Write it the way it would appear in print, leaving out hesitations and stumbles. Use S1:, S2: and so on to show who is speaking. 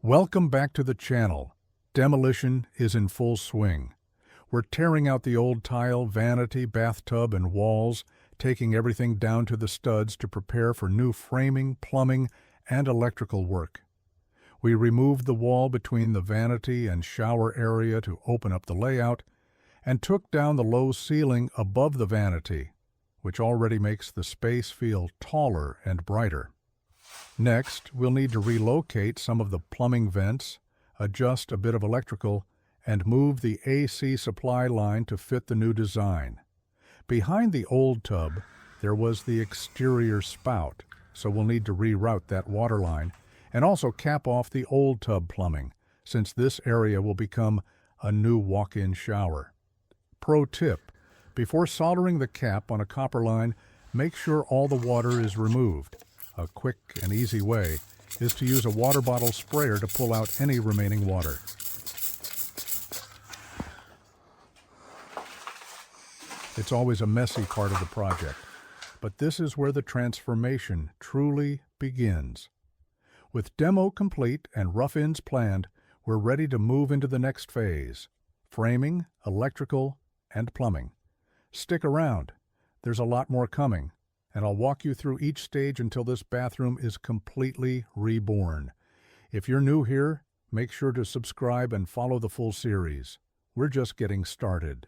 S1: Welcome back to the channel. Demolition is in full swing. We're tearing out the old tile, vanity, bathtub, and walls, taking everything down to the studs to prepare for new framing, plumbing, and electrical work. We removed the wall between the vanity and shower area to open up the layout, and took down the low ceiling above the vanity, which already makes the space feel taller and brighter. Next, we'll need to relocate some of the plumbing vents, adjust a bit of electrical, and move the AC supply line to fit the new design. Behind the old tub, there was the exterior spout, so we'll need to reroute that water line and also cap off the old tub plumbing, since this area will become a new walk-in shower. Pro tip: before soldering the cap on a copper line, make sure all the water is removed. A quick and easy way is to use a water bottle sprayer to pull out any remaining water. It's always a messy part of the project, but this is where the transformation truly begins. With demo complete and rough ends planned, we're ready to move into the next phase: framing, electrical, and plumbing. Stick around. There's a lot more coming, and I'll walk you through each stage until this bathroom is completely reborn. If you're new here, make sure to subscribe and follow the full series. We're just getting started.